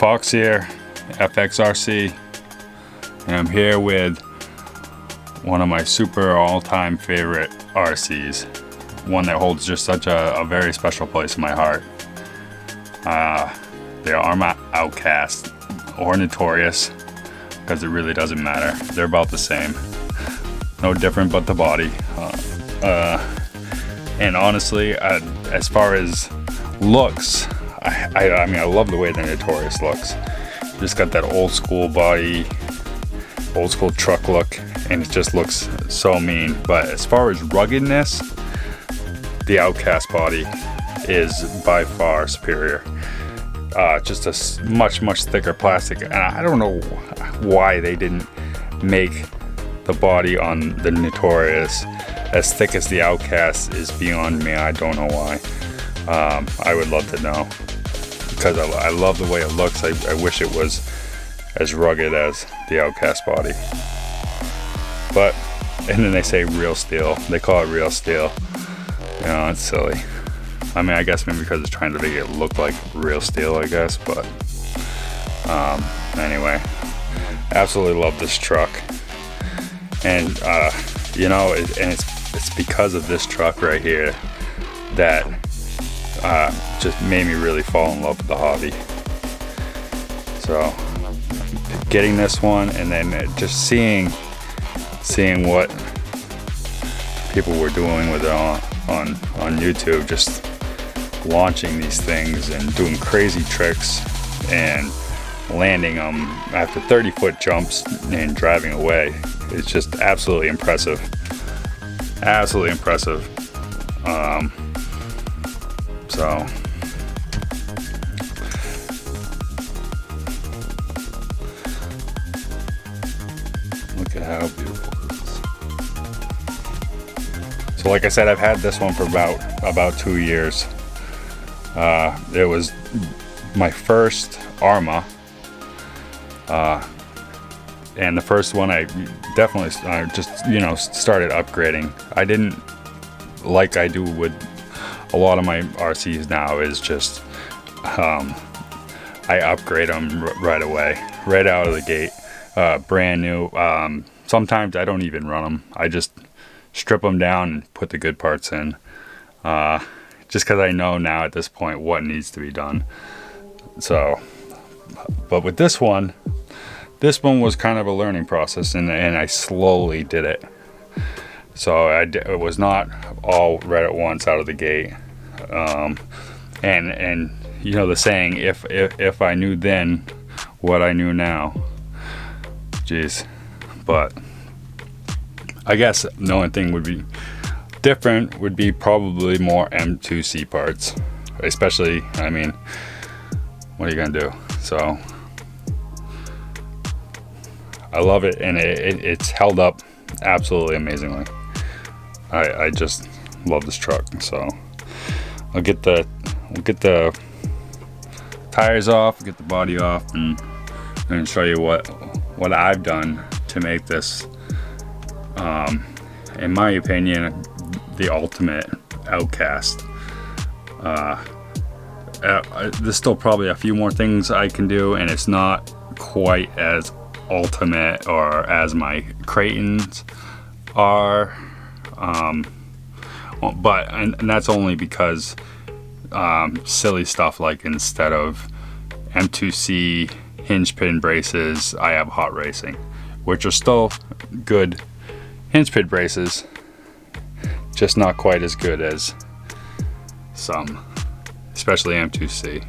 Pox here, FXRC, and I'm here with one of my super all-time favorite RCs, one that holds just such a very special place in my heart. The Arrma Outcast, or Notorious, because it really doesn't matter. They're about the same, no different but the body. And honestly, as far as looks, I mean, I love the way the Notorious looks. Just got that old school body, old school truck look, and it just looks so mean. But as far as ruggedness, the Outcast body is by far superior. Just a much thicker plastic, and I don't know why they didn't make the body on the Notorious as thick as the Outcast is beyond me. I don't know why. I would love to know, because I love the way it looks. I wish it was as rugged as the Outcast body. But, and then they say real steel. They call it real steel. You know, it's silly. I mean, I guess maybe because it's trying to make it look like real steel, I guess. But anyway, absolutely love this truck. And you know, it's because of this truck right here that just made me really fall in love with the hobby. So getting this one, and then just seeing what people were doing with it on YouTube, just launching these things and doing crazy tricks and landing them after 30-foot jumps and driving away. It's just absolutely impressive. Absolutely impressive. So look at how beautiful it is. So like I said, I've had this one for about 2 years. It was my first Arrma, and the first one I definitely just, you know, started upgrading. I didn't, like I do with a lot of my RCs now, is just I upgrade them right away, right out of the gate, brand new. Sometimes I don't even run them. I just strip them down and put the good parts in, just because I know now at this point what needs to be done. So, but with this one was kind of a learning process, and I slowly did it. So it was not all right at once out of the gate. And you know the saying, if I knew then what I knew now, geez. But I guess the only thing would be different would be probably more M2C parts, especially, I mean, what are you gonna do? So I love it, and it's held up absolutely amazingly. I just love this truck. So we'll get the tires off, get the body off, and show you what I've done to make this, in my opinion, the ultimate Outcast. There's still probably a few more things I can do, and it's not quite as ultimate or as my Creightons are, but that's only because silly stuff like, instead of M2C hinge pin braces, I have Hot Racing, which are still good hinge pin braces, just not quite as good as some, especially M2C.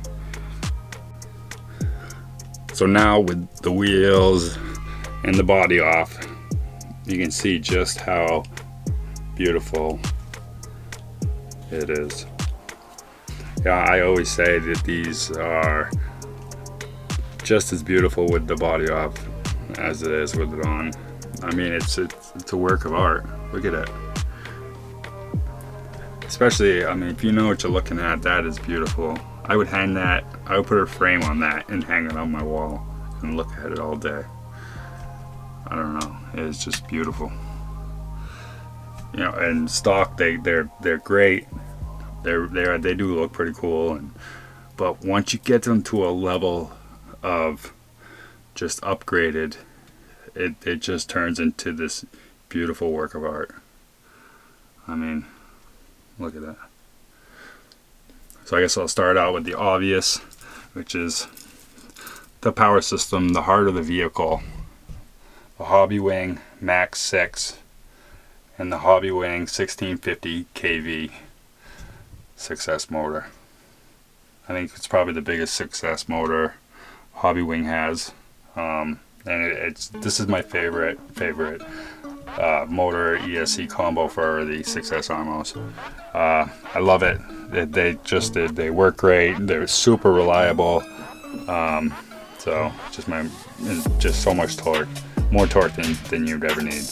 So now with the wheels and the body off, you can see just how beautiful it is. Yeah, I always say that these are just as beautiful with the body off as it is with it on. I mean, it's a work of art. Look at it. Especially, I mean, if you know what you're looking at, that is beautiful. I would hang that, I would put a frame on that and hang it on my wall and look at it all day. I don't know, it's just beautiful. You know, and stock, they're great. They do look pretty cool, but once you get them to a level of just upgraded, it just turns into this beautiful work of art. I mean, look at that. So I guess I'll start out with the obvious, which is the power system, the heart of the vehicle. The Hobbywing Max 6 and the Hobbywing 1650 kV success motor. I think it's probably the biggest success motor Hobbywing has, and this is my favorite motor ESC combo for the Success Arrmos. I love it. They work great. They're super reliable. So just so much torque, more torque than you'd ever need.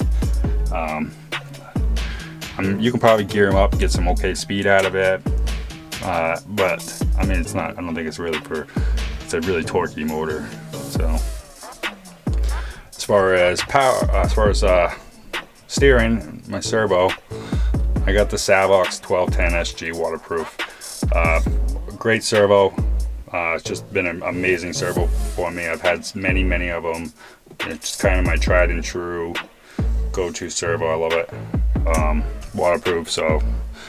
You can probably gear them up and get some okay speed out of it, but I mean, it's not. I don't think it's really it's a really torquey motor. So as far as steering, my servo, I got the Savox 1210 SG waterproof. Great servo. It's just been an amazing servo for me. I've had many of them. It's kind of my tried and true go-to servo. I love it. Waterproof, so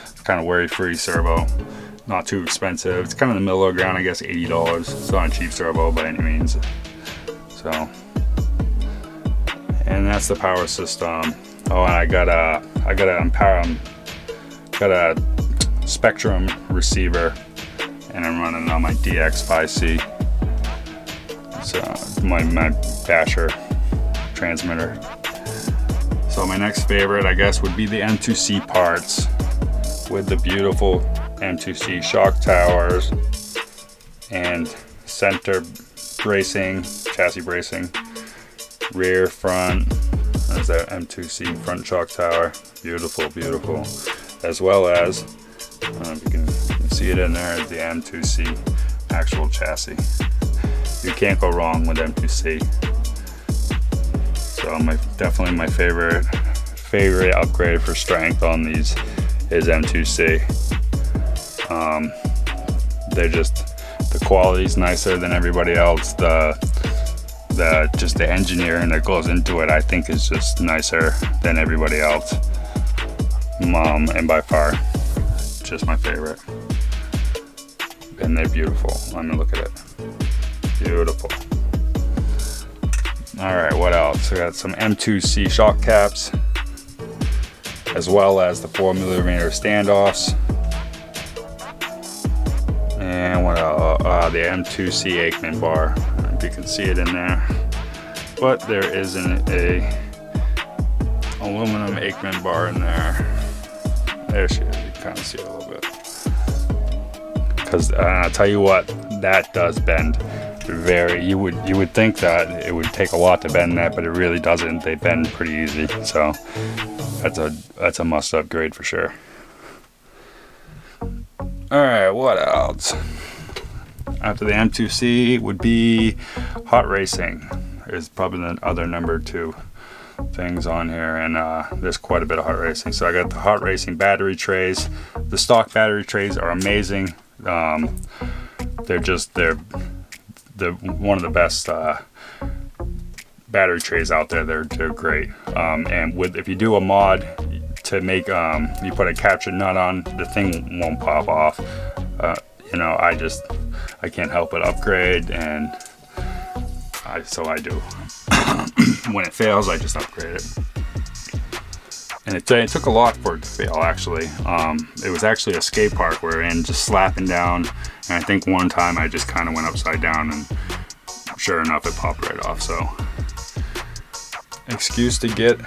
it's kind of worry-free servo. Not too expensive. It's kind of in the middle of the ground, I guess, $80. It's not a cheap servo by any means. So, and that's the power system. Oh, and I got a Spectrum receiver, and I'm running on my DX5C. So my Basher transmitter. So my next favorite, I guess, would be the M2C parts with the beautiful M2C shock towers and center bracing, chassis bracing, rear, front. There's that M2C front shock tower. Beautiful, beautiful. As well as, if you can see it in there, is the M2C actual chassis. You can't go wrong with M2C. So definitely my favorite upgrade for strength on these is M2C. The quality's nicer than everybody else. The engineering that goes into it, I think, is just nicer than everybody else. And by far, just my favorite. And they're beautiful. Let me look at it. Beautiful. Alright, what else? I got some M2C shock caps, as well as the 4mm standoffs. And what else? The M2C Aikman bar. If you can see it in there. But there is a aluminum Aikman bar in there. There she is. You can kind of see it a little bit. Because I'll tell you what, that does bend. You would think that it would take a lot to bend that, but it really doesn't. They bend pretty easy, so that's a must upgrade for sure. All right, what else? After the M2C would be hot racing. Is probably the other number 2 things on here, and there's quite a bit of hot racing. So I got the hot racing battery trays. The stock battery trays are amazing. They're one of the best battery trays out there. They're great. And if you do a mod to make you put a capture nut on, the thing won't pop off. I can't help but upgrade, and so I do. When it fails, I just upgrade it. And it took a lot for it to fail, actually. It was actually a skate park we're in, just slapping down. And I think one time I just kind of went upside down, and sure enough, it popped right off. So, excuse to get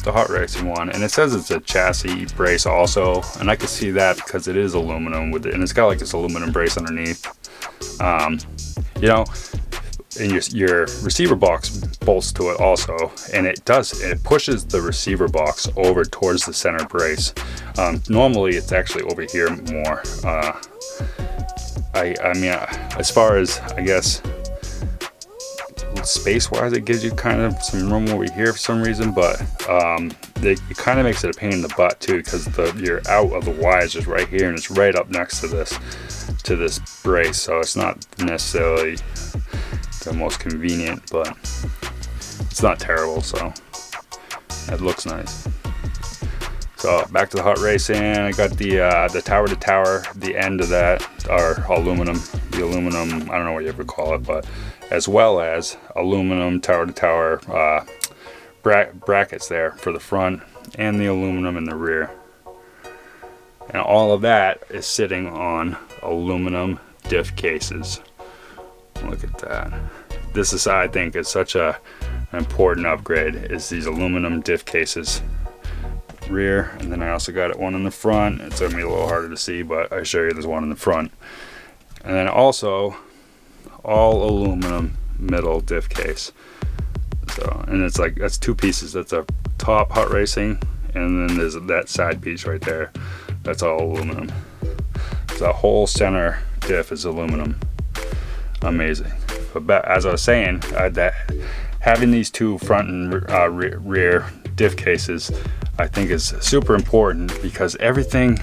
the hot racing one. And it says it's a chassis brace also. And I can see that because it is aluminum with it. And it's got like this aluminum brace underneath. And your receiver box bolts to it also, and it pushes the receiver box over towards the center brace. Normally it's actually over here more. I mean, as far as, I guess, space wise, it gives you kind of some room over here for some reason, but it kind of makes it a pain in the butt too, because your out of the Y is just right here, and it's right up next to this brace, so it's not necessarily the most convenient, but it's not terrible, so it looks nice. So back to the hot racing, I got the tower to tower, the end of that are aluminum, the aluminum, I don't know what you ever call it, but as well as aluminum tower to tower brackets there for the front and the aluminum in the rear. And all of that is sitting on aluminum diff cases. Look at that. This is, I think, is such an important upgrade, is these aluminum diff cases. Rear, and then I also got one in the front. It's gonna be a little harder to see, but I show you there's one in the front. And then also all aluminum middle diff case. So, and it's like, that's two pieces. That's a top hot racing, and then there's that side piece right there. That's all aluminum. So the whole center diff is aluminum. Amazing. But as I was saying, that having these two front and rear diff cases, I think is super important, because everything,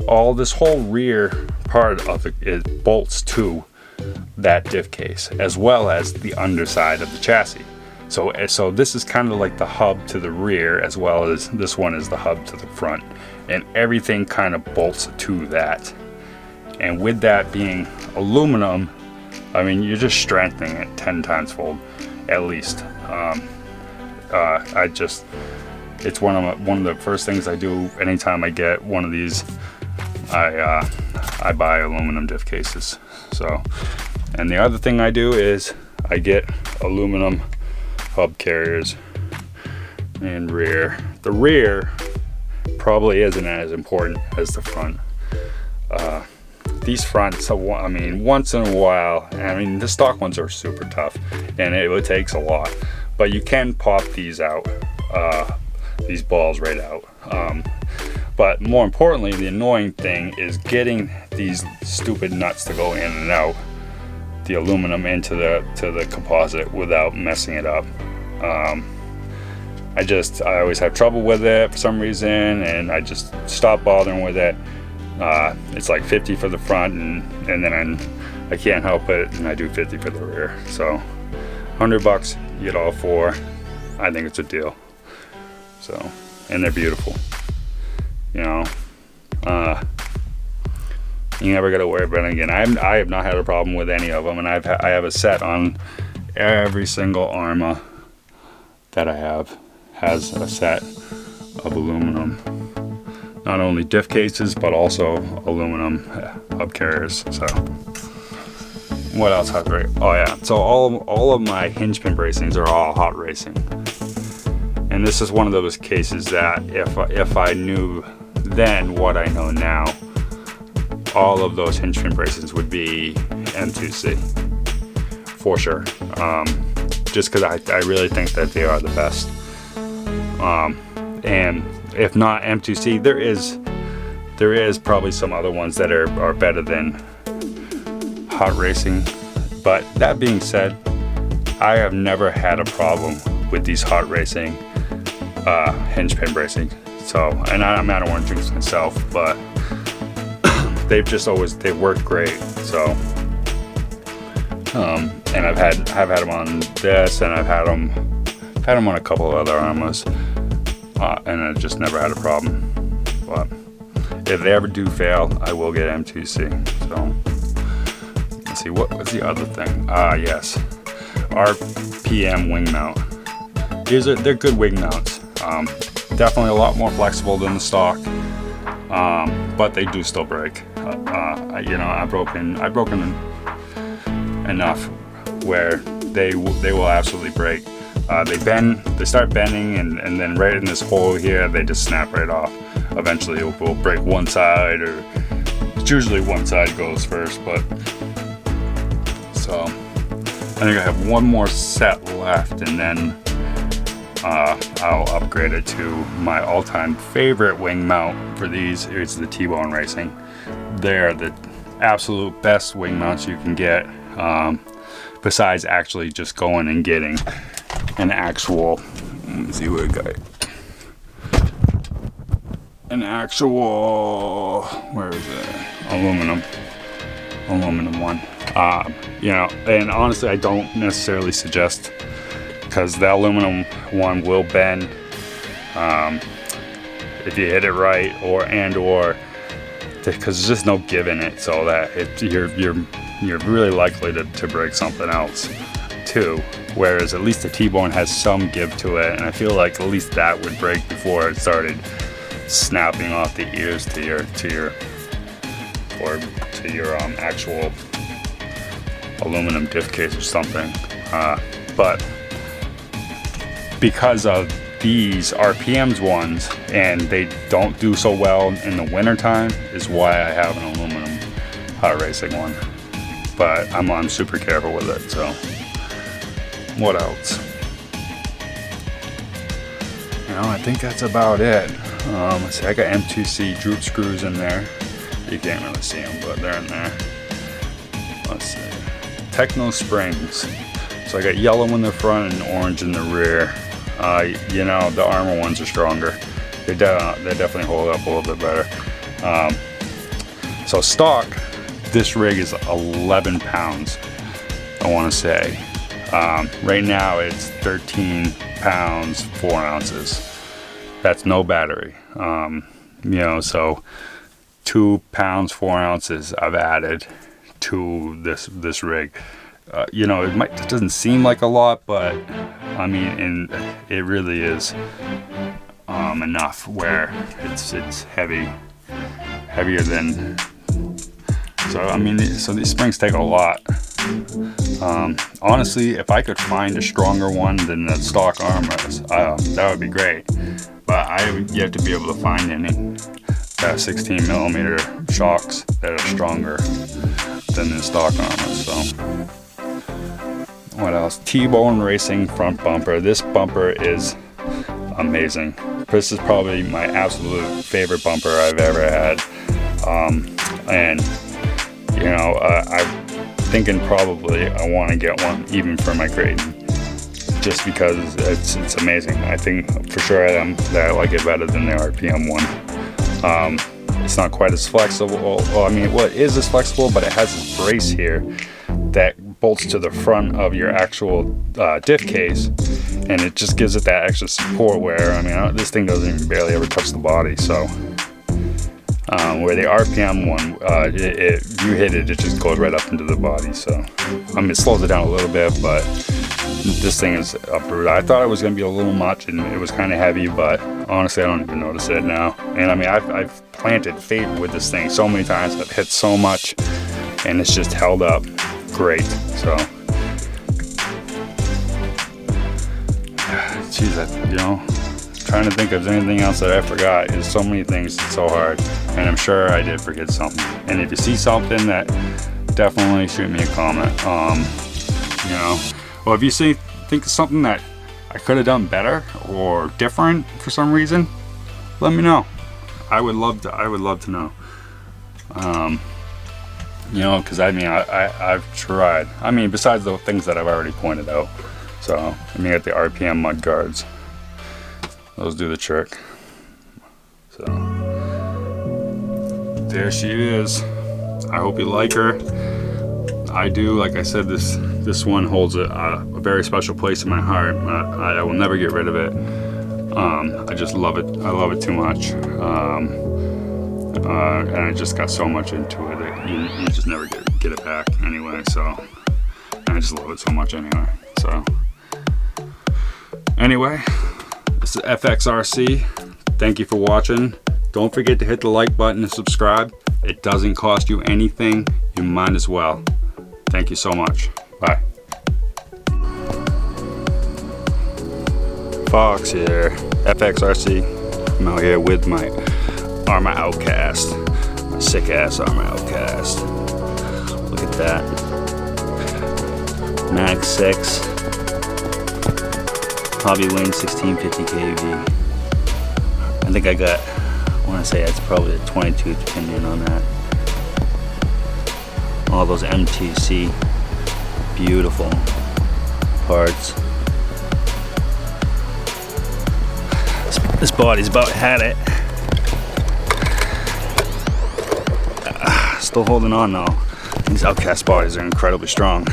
all this whole rear part of it bolts to that diff case, as well as the underside of the chassis. So this is kind of like the hub to the rear, as well as this one is the hub to the front, and everything kind of bolts to that. And with that being aluminum, I mean, you're just strengthening it 10 times fold at least. It's one of the first things I do anytime I get one of these. I buy aluminum diff cases. So, and the other thing I do is I get aluminum hub carriers and rear. The rear probably isn't as important as the front. These fronts, I mean, once in a while, I mean, the stock ones are super tough, and it takes a lot, but you can pop these out, these balls right out. But more importantly, the annoying thing is getting these stupid nuts to go in and out, the aluminum into the composite without messing it up. I always have trouble with it for some reason, and I just stop bothering with it. It's like 50 for the front, and then I can't help it, and I do 50 for the rear. So $100, you get all four. I think it's a deal. So, and they're beautiful. You know, you never got to worry about it again. I have not had a problem with any of them, and I have a set on every single Arrma that I have has a set of aluminum. Not only diff cases, but also aluminum hub carriers. So, what else hot racing? Oh yeah, so all of my hinge pin bracings are all hot racing, and this is one of those cases that if I knew then what I know now, all of those hinge pin bracings would be M2C for sure. Just because I really think that they are the best. And if not M2C, there is probably some other ones that are better than hot racing. But that being said, I have never had a problem with these hot racing hinge pin bracing. So, and I'm out of orange juice myself, but they've worked great. So, and I've had them on this, and I've had them on a couple of other Arrmas. And I just never had a problem. But if they ever do fail, I will get M2C. So let's see, what was the other thing? Yes, RPM wing mount. They're good wing mounts. Definitely a lot more flexible than the stock, but they do still break. I've broken enough where they will absolutely break. They start bending, and then right in this hole here, they just snap right off. Eventually it will break one side, or it's usually one side goes first, but so I think I have one more set left, and then I'll upgrade it to my all-time favorite wing mount for these. It's the T-Bone Racing. They're the absolute best wing mounts you can get, besides actually just going and getting an actual, let's see what we got. An actual, where is it? Aluminum one. You know, and honestly, I don't necessarily suggest, because the aluminum one will bend if you hit it right, or because there's just no give in it, so that you're really likely to break something else too. Whereas at least the T-bone has some give to it, and I feel like at least that would break before it started snapping off the ears to your actual aluminum diff case or something. But because of these RPMs ones, and they don't do so well in the winter time, is why I have an aluminum hot racing one. But I'm super careful with it. So what else? You know, I think that's about it. Let's see, I got M2C droop screws in there. You can't really see them, but they're in there. Let's see. Techno springs. So I got yellow in the front and orange in the rear. You know, the Arrma ones are stronger. They definitely hold up a little bit better. So stock, this rig is 11 pounds, I want to say. Right now it's 13 pounds 4 ounces. That's no battery. You know, so 2 pounds 4 ounces I've added to this rig. You know, it doesn't seem like a lot, but I mean, it really is enough where it's heavier than. So I mean, so these springs take a lot. Honestly, if I could find a stronger one than the stock Arrmas, that would be great. But I have yet to be able to find any 16 millimeter shocks that are stronger than the stock Arrmas. So. What else? T-bone racing front bumper. This bumper is amazing. This is probably my absolute favorite bumper I've ever had. And you know, I'm thinking probably I want to get one even for my Creighton, just because it's amazing. I think for sure that I like it better than the RPM one. It's not quite as flexible. Well, I mean, it is as flexible, but it has this brace here that bolts to the front of your actual diff case, and it just gives it that extra support where, I mean, this thing doesn't even barely ever touch the body. So where the RPM one, you hit it, it just goes right up into the body. So I mean, it slows it down a little bit, but this thing is brutal. I thought it was going to be a little much, and it was kind of heavy, but honestly I don't even notice it now. And I mean, I've planted fate with this thing so many times, I've hit so much, and it's just held up great. So geez, you know, trying to think of anything else that I forgot. There's so many things, it's so hard, and I'm sure I did forget something. And if you see something, that definitely shoot me a comment. You know, well, if you think of something that I could have done better or different for some reason, let me know. I would love to know. You know, because I mean, I've tried. I mean, besides the things that I've already pointed out. So, I mean, at the RPM mud guards, those do the trick. So, there she is. I hope you like her. I do. Like I said, this one holds a very special place in my heart. I will never get rid of it. I just love it. I love it too much. And I just got so much into it that you just never get it back anyway. So, and I just love it so much anyway. So, anyway, this is FXRC. Thank you for watching. Don't forget to hit the like button and subscribe. It doesn't cost you anything. You might as well. Thank you so much. Bye. Fox here, FXRC. I'm out here with my Arrma Outcast, my sick ass Arrma Outcast. Look at that. Mag 6, Hobby Wing 1650 kV. I think I want to say that's probably a 22 pinion on that. All those M2C, beautiful parts. This body's about had it. Still holding on though. These Outcast bodies are incredibly strong.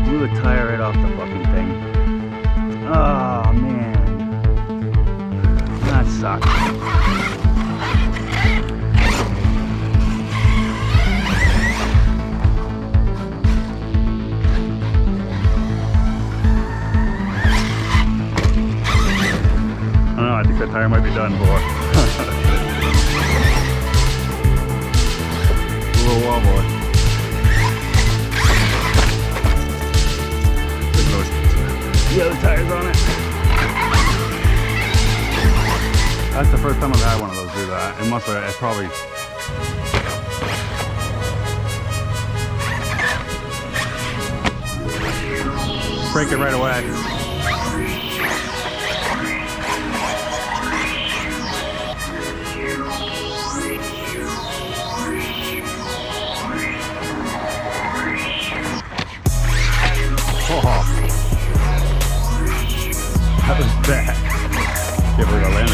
Blew the tire right off the fucking thing. Oh man, that sucks. I don't know, I think that tire might be done for. A little wobble. The other tires on it. That's the first time I've had one of those do that. It must have, it's probably. Break it right away. Oh. That was bad. Give her a land.